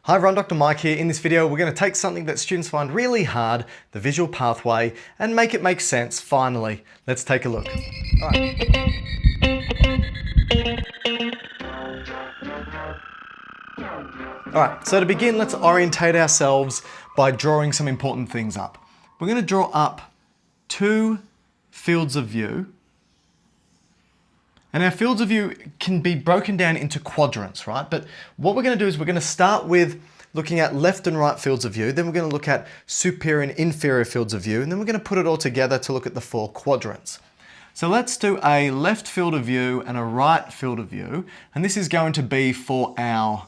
Hi everyone, Dr. Mike here. In this video, we're going to take something that students find really hard, the visual pathway, and make it make sense finally. Let's take a look. All right, so to begin, let's orientate ourselves by drawing some important things up. We're going to draw up two fields of view. And our fields of view can be broken down into quadrants, right? But what we're going to do is we're going to start with looking at left and right fields of view. Then we're going to look at superior and inferior fields of view. And then we're going to put it all together to look at the four quadrants. So let's do a left field of view and a right field of view. And this is going to be for our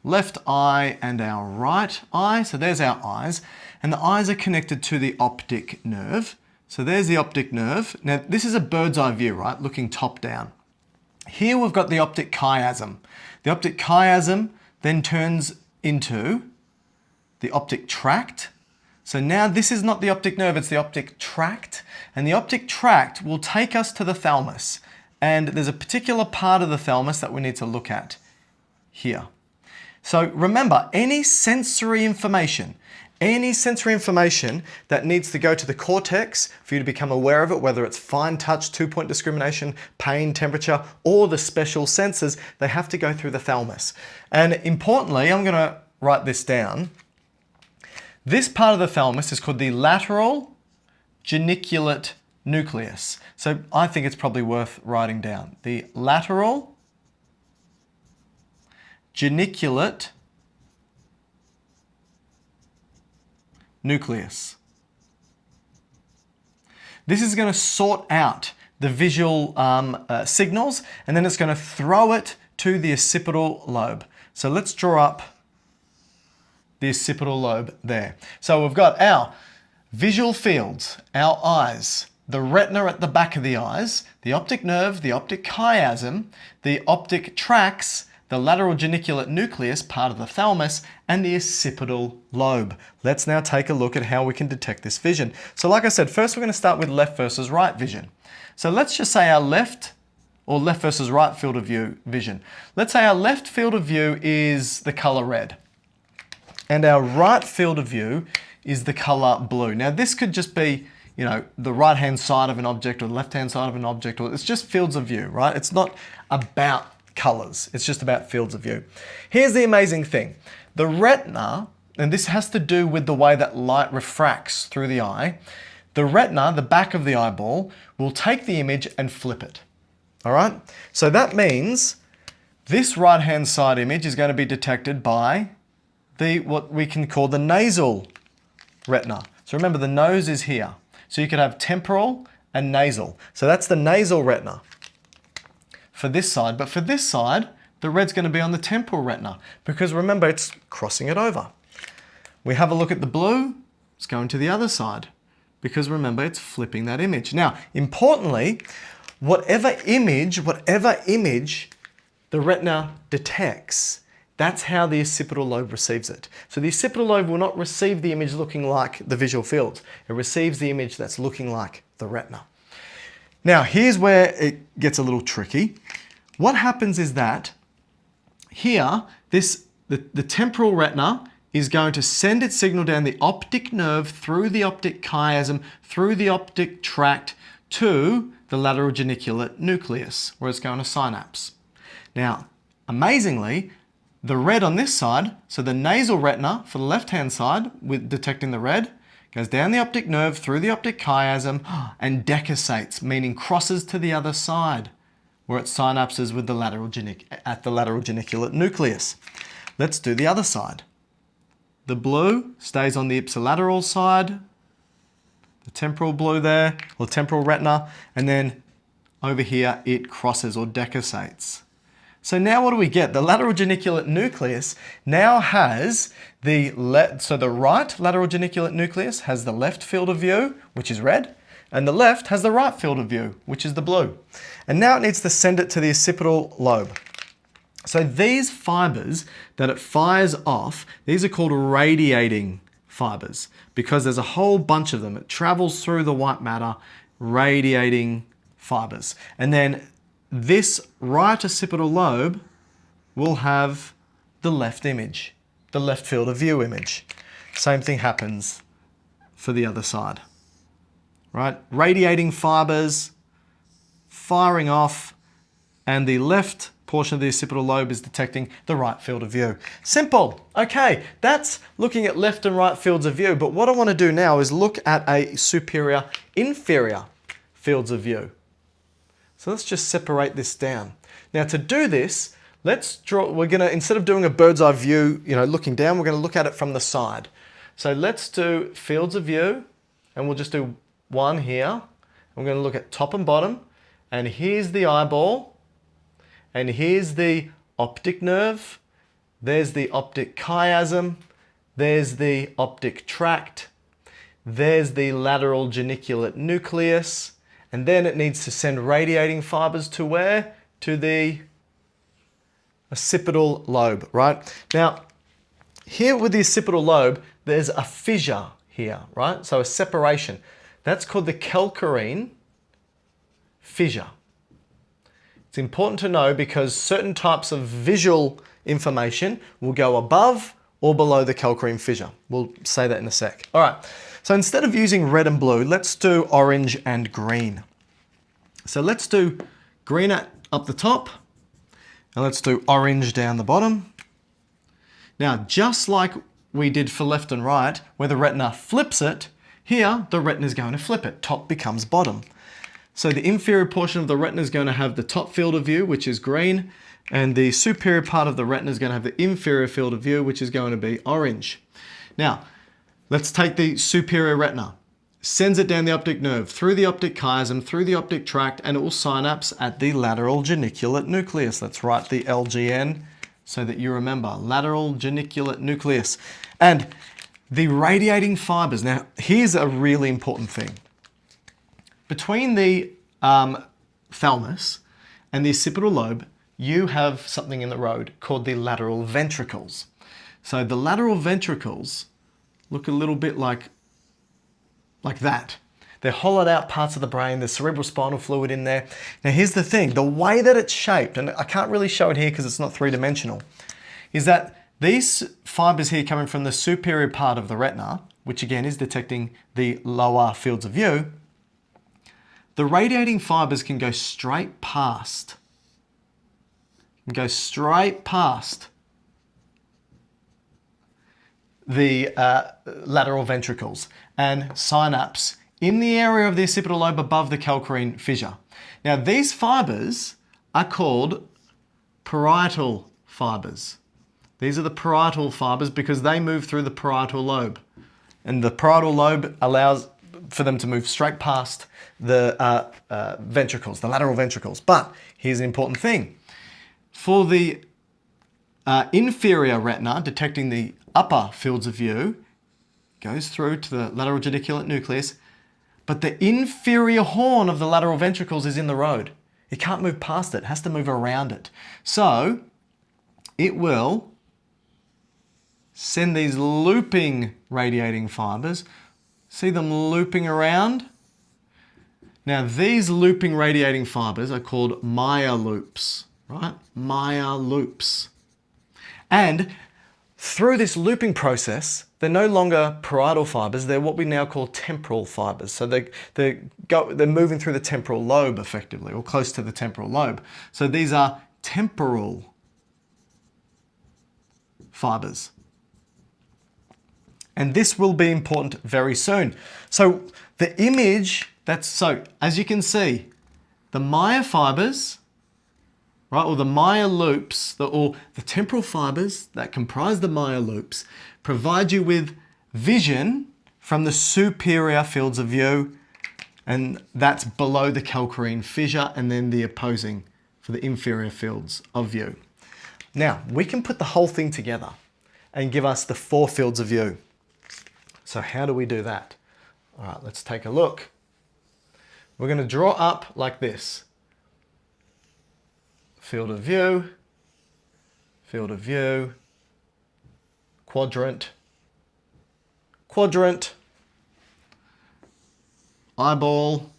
left eye and our right eye. So there's our eyes. And the eyes are connected to the optic nerve. So there's the optic nerve. Now this is a bird's eye view, right? Looking top down. Here we've got the optic chiasm. The optic chiasm then turns into the optic tract. So now this is not the optic nerve, it's the optic tract. And the optic tract will take us to the thalamus. And there's a particular part of the thalamus that we need to look at here. So remember, any sensory information that needs to go to the cortex for you to become aware of it, whether it's fine touch, two-point discrimination, pain, temperature, or the special senses, they have to go through the thalamus. And importantly, I'm going to write this down. This part of the thalamus is called the lateral geniculate nucleus. So I think it's probably worth writing down. The lateral geniculate nucleus. This is going to sort out the visual signals, and then it's going to throw it to the occipital lobe. So let's draw up the occipital lobe there. So we've got our visual fields, our eyes, the retina at the back of the eyes, the optic nerve, the optic chiasm, the optic tracts, the lateral geniculate nucleus, part of the thalamus, and the occipital lobe. Let's now take a look at how we can detect this vision. So like I said, first we're going to start with left versus right vision. So let's just say our left versus right field of view vision. Let's say our left field of view is the color red. And our right field of view is the color blue. Now this could just be, you know, the right-hand side of an object or the left-hand side of an object, or it's just fields of view, right? It's not about colors. It's just about fields of view. Here's the amazing thing. The retina, and this has to do with the way that light refracts through the eye, the retina, the back of the eyeball, will take the image and flip it. All right? So that means this right-hand side image is going to be detected by what we can call the nasal retina. So remember, the nose is here. So you could have temporal and nasal. So that's the nasal retina for this side, but for this side, the red's going to be on the temporal retina because remember, it's crossing it over. We have a look at the blue, it's going to the other side because remember, it's flipping that image. Now, importantly, whatever image the retina detects, that's how the occipital lobe receives it. So the occipital lobe will not receive the image looking like the visual field. It receives the image that's looking like the retina. Now, here's where it gets a little tricky. What happens is that here, the temporal retina is going to send its signal down the optic nerve through the optic chiasm, through the optic tract to the lateral geniculate nucleus, where it's going to synapse. Now, amazingly, the red on this side, so the nasal retina for the left-hand side with detecting the red, goes down the optic nerve through the optic chiasm and decussates, meaning crosses to the other side where it synapses with the lateral geniculate nucleus. Let's do the other side. The blue stays on the ipsilateral side, the temporal blue there, or temporal retina, and then over here it crosses or decussates. So now what do we get? The lateral geniculate nucleus now has the right lateral geniculate nucleus has the left field of view, which is red, and the left has the right field of view, which is the blue. And now it needs to send it to the occipital lobe. So these fibers that it fires off, these are called radiating fibers because there's a whole bunch of them. It travels through the white matter, radiating fibers. And then this right occipital lobe will have the left image. the left field of view image. Same thing happens for the other side, right? Radiating fibers firing off, and the left portion of the occipital lobe is detecting the right field of view. Simple. Okay, that's looking at left and right fields of view, but what I want to do now is look at a superior, inferior fields of view. So let's just separate this down. Now to do this, let's draw, we're going to, instead of doing a bird's eye view, looking down, we're going to look at it from the side. So let's do fields of view, and we'll just do one here. We're going to look at top and bottom, and here's the eyeball, and here's the optic nerve, there's the optic chiasm, there's the optic tract, there's the lateral geniculate nucleus, and then it needs to send radiating fibers to where? To the occipital lobe, right? Now, here with the occipital lobe, there's a fissure here, right? So a separation. That's called the calcarine fissure. It's important to know because certain types of visual information will go above or below the calcarine fissure. We'll say that in a sec. All right, so instead of using red and blue, let's do orange and green. So let's do green up the top, and let's do orange down the bottom. Now, just like we did for left and right, where the retina flips it, here the retina is going to flip it. Top becomes bottom. So the inferior portion of the retina is going to have the top field of view, which is green, and the superior part of the retina is going to have the inferior field of view, which is going to be orange. Now, let's take the superior retina. Sends it down the optic nerve, through the optic chiasm, through the optic tract, and it will synapse at the lateral geniculate nucleus. Let's write the LGN so that you remember. Lateral geniculate nucleus. And the radiating fibers. Now, here's a really important thing. Between the thalamus and the occipital lobe, you have something in the road called the lateral ventricles. So the lateral ventricles look a little bit like that. They're hollowed out parts of the brain, there's cerebrospinal fluid in there. Now here's the thing, the way that it's shaped, and I can't really show it here because it's not three-dimensional, is that these fibers here coming from the superior part of the retina, which again is detecting the lower fields of view, the radiating fibers can go straight past. The lateral ventricles and synapse in the area of the occipital lobe above the calcarine fissure. Now these fibers are called parietal fibers. These are the parietal fibers because they move through the parietal lobe. And the parietal lobe allows for them to move straight past the ventricles, the lateral ventricles. But here's an important thing. For the inferior retina, detecting the upper fields of view, goes through to the lateral geniculate nucleus, but the inferior horn of the lateral ventricles is in the road. It can't move past it, it has to move around it. So it will send these looping radiating fibers. See them looping around? Now these looping radiating fibers are called Meyer loops, right? Meyer loops. And through this looping process, they're no longer parietal fibers, they're what we now call temporal fibers. So they're moving through the temporal lobe effectively, or close to the temporal lobe. So these are temporal fibers. And this will be important very soon. So the image, as you can see, the Meyer fibers, right, or the Meyer loops, or the temporal fibers that comprise the Meyer loops, provide you with vision from the superior fields of view, and that's below the calcarine fissure, and then the opposing for the inferior fields of view. Now, we can put the whole thing together and give us the 4 fields of view. So how do we do that? All right, let's take a look. We're going to draw up like this. Field of view, quadrant, eyeball,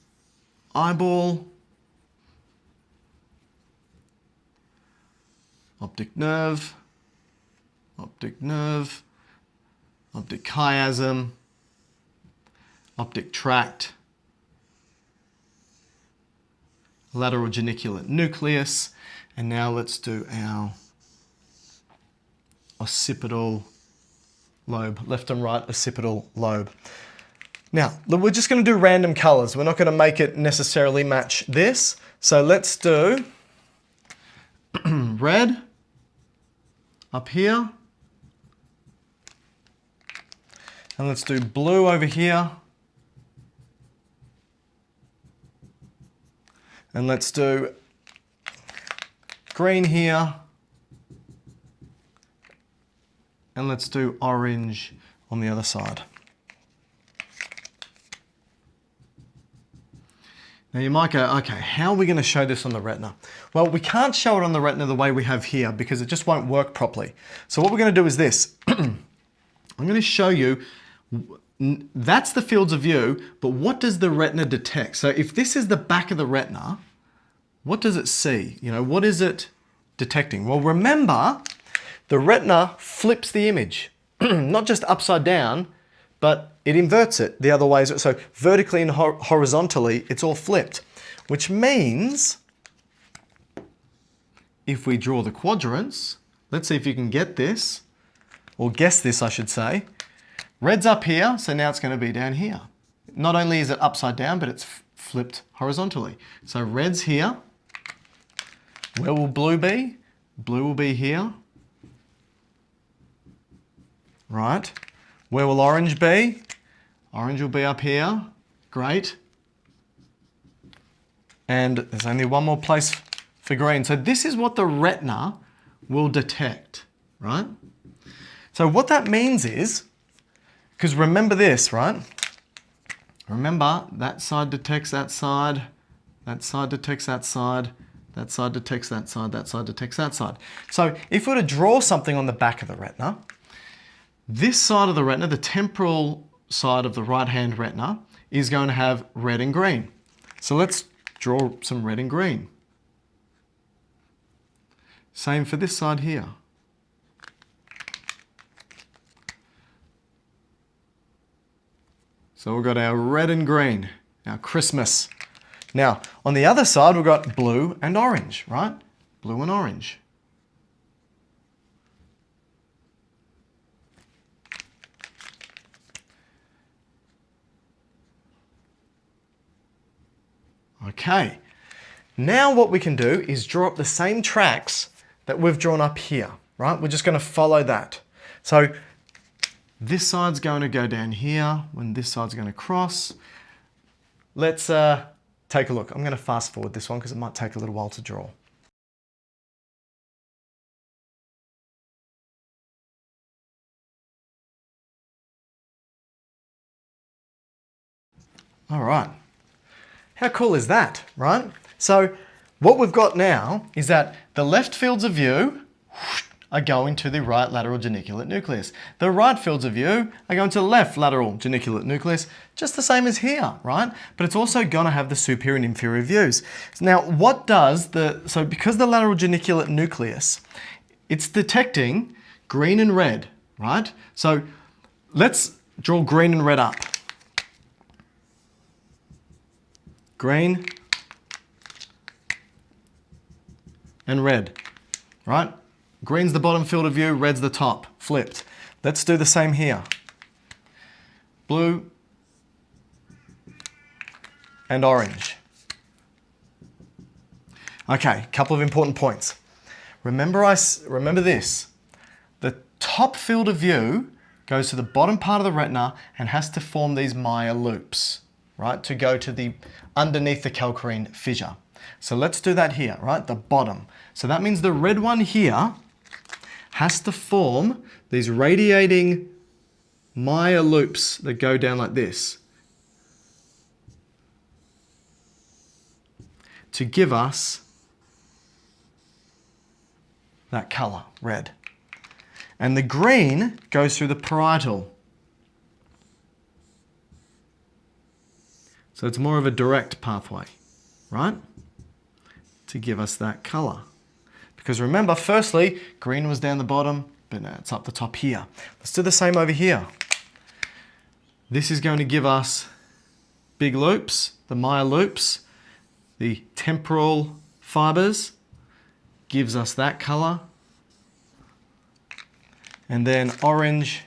optic nerve, optic nerve, optic chiasm, optic tract, lateral geniculate nucleus, and now let's do our occipital lobe, left and right occipital lobe. Now, we're just going to do random colours. We're not going to make it necessarily match this. So let's do red up here. And let's do blue over here. And let's do green here. And let's do orange on the other side. Now you might go, okay, how are we going to show this on the retina? Well, we can't show it on the retina the way we have here because it just won't work properly. So what we're going to do is this. I'm going to show you, that's the fields of view, but what does the retina detect? So if this is the back of the retina, what does it see? You know, what is it detecting? Well, remember, the retina flips the image, not just upside down, but it inverts it the other way. So vertically and horizontally, it's all flipped, which means if we draw the quadrants, let's see if you can get this, or guess this, I should say. Red's up here, so now it's going to be down here. Not only is it upside down, but it's flipped horizontally. So red's here. Where will blue be? Blue will be here. Right. Where will orange be? Orange will be up here. Great. And there's only one more place for green. So this is what the retina will detect, right? So what that means is, because remember this, right? Remember, that side detects that side detects that side, that side detects that side, that side detects that side. So if we were to draw something on the back of the retina, this side of the retina, the temporal side of the right-hand retina, is going to have red and green. So let's draw some red and green. Same for this side here. So we've got our red and green, our Christmas. Now, on the other side, we've got blue and orange, right? Blue and orange. Okay, now what we can do is draw up the same tracks that we've drawn up here, right? We're just going to follow that. So this side's going to go down here when this side's going to cross. Let's take a look. I'm going to fast forward this one because it might take a little while to draw. All right. How cool is that, right? So what we've got now is that the left fields of view are going to the right lateral geniculate nucleus. The right fields of view are going to the left lateral geniculate nucleus, just the same as here, right? But it's also going to have the superior and inferior views. Now, what does so because the lateral geniculate nucleus, it's detecting green and red, right? So let's draw green and red up. Green and red, right? Green's the bottom field of view, red's the top, flipped. Let's do the same here. Blue and orange. Okay, couple of important points. Remember this. The top field of view goes to the bottom part of the retina and has to form these Meyer loops, right, to go to the underneath the calcarine fissure. So let's do that here, right, the bottom. So that means the red one here has to form these radiating Meyer loops that go down like this to give us that color, red. And the green goes through the parietal. So it's more of a direct pathway, right? To give us that color. Because remember, firstly, green was down the bottom, but no, it's up the top here. Let's do the same over here. This is going to give us big loops, the Meyer loops. The temporal fibers gives us that color. And then orange,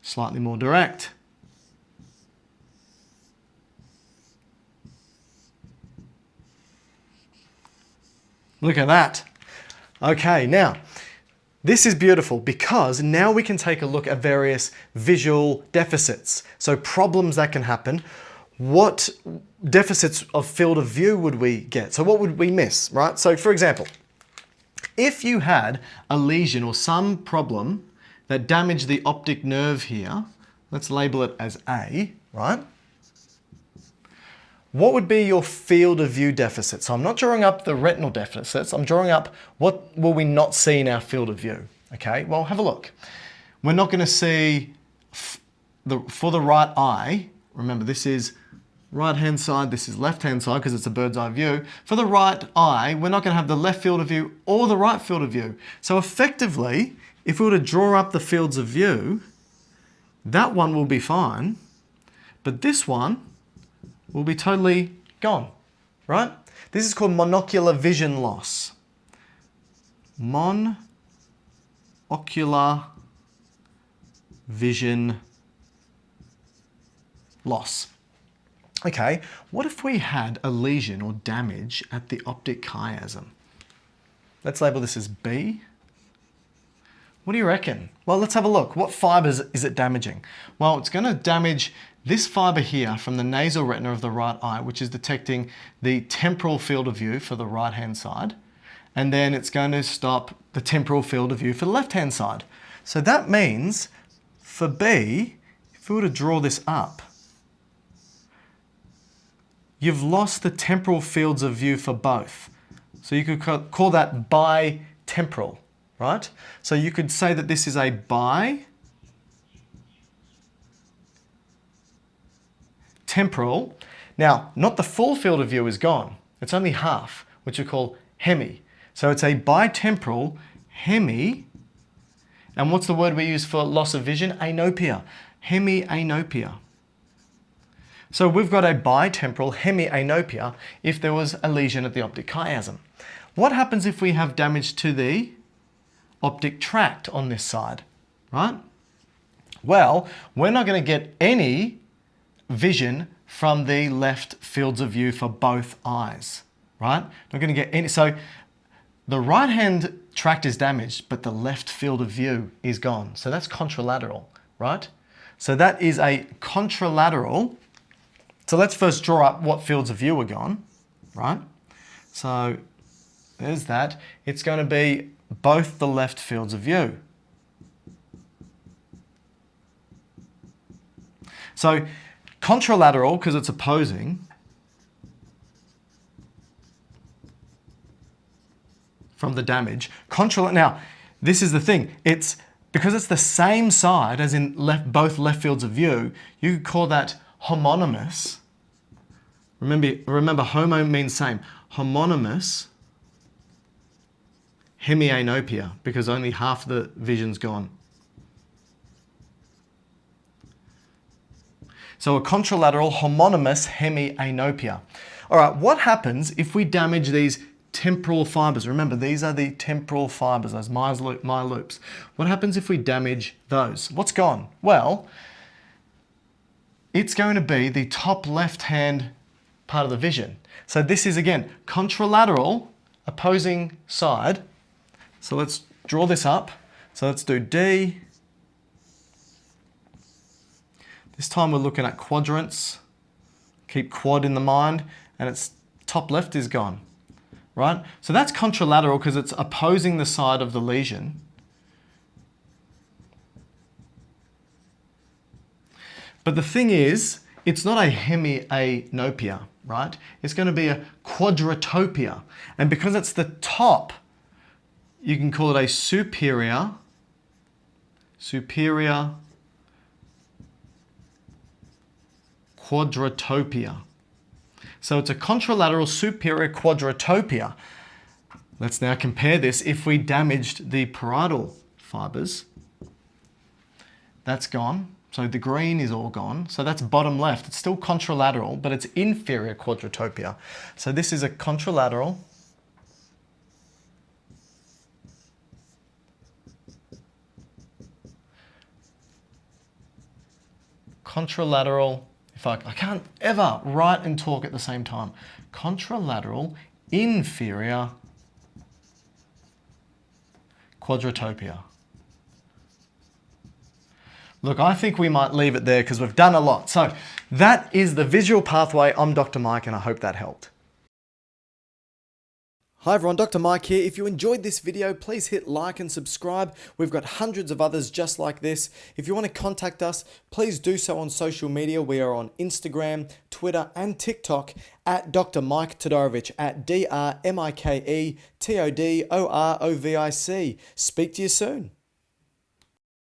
slightly more direct. Look at that. Okay, now, this is beautiful because now we can take a look at various visual deficits. So problems that can happen. What deficits of field of view would we get? So what would we miss, right? So for example, if you had a lesion or some problem that damaged the optic nerve here, let's label it as A, right? What would be your field of view deficit? So I'm not drawing up the retinal deficits, I'm drawing up what will we not see in our field of view. Okay, well have a look. We're not going to see, for the right eye, remember this is right hand side, this is left hand side because it's a bird's eye view. For the right eye, we're not going to have the left field of view or the right field of view. So effectively, if we were to draw up the fields of view, that one will be fine, but this one will be totally gone, right? This is called monocular vision loss. Monocular vision loss. Okay, what if we had a lesion or damage at the optic chiasm? Let's label this as B. What do you reckon? Well, let's have a look. What fibers is it damaging? Well, it's going to damage this fiber here from the nasal retina of the right eye, which is detecting the temporal field of view for the right-hand side. And then it's going to stop the temporal field of view for the left-hand side. So that means for B, if we were to draw this up, you've lost the temporal fields of view for both. So you could call that bitemporal, right? So you could say that this is a bitemporal. Now, not the full field of view is gone. It's only half, which we call hemi. So it's a bitemporal hemi. And what's the word we use for loss of vision? Anopia. Hemianopia. So we've got a bitemporal hemianopia if there was a lesion at the optic chiasm. What happens if we have damage to the optic tract on this side, right? Well, we're not going to get any vision from the left fields of view for both eyes, right? Not going to get any. So the right hand tract is damaged, but the left field of view is gone. So that's contralateral, right? So that is a contralateral. So let's first draw up what fields of view are gone, right? So there's that. It's going to be both the left fields of view. So contralateral, because it's opposing, from the damage. Now, this is the thing. It's because it's the same side as in both left fields of view, you could call that homonymous. Remember homo means same. Homonymous hemianopia, because only half the vision's gone. So a contralateral homonymous hemianopia. All right, what happens if we damage these temporal fibers? Remember, these are the temporal fibers, those Meyer loops. What happens if we damage those? What's gone? Well, it's going to be the top left-hand part of the vision. So this is, again, contralateral, opposing side. So let's draw this up. So let's do D. This time we're looking at quadrants. Keep quad in the mind, and its top left is gone, right? So that's contralateral because it's opposing the side of the lesion. But the thing is, it's not a hemianopia, right? It's going to be a quadratopia. And because it's the top, you can call it a superior quadratopia. So it's a contralateral superior quadratopia. Let's now compare this if we damaged the parietal fibers. That's gone. So the green is all gone. So that's bottom left. It's still contralateral, but it's inferior quadratopia. So this is a contralateral. Contralateral, I can't ever write and talk at the same time. Contralateral inferior quadratopia. Look, I think we might leave it there because we've done a lot. So that is the visual pathway. I'm Dr. Mike and I hope that helped. Hi everyone, Dr. Mike here. If you enjoyed this video, please hit like and subscribe. We've got hundreds of others just like this. If you want to contact us, please do so on social media. We are on Instagram, Twitter and TikTok at Dr. Mike Todorovic at DrMikeTodorovic. Speak to you soon.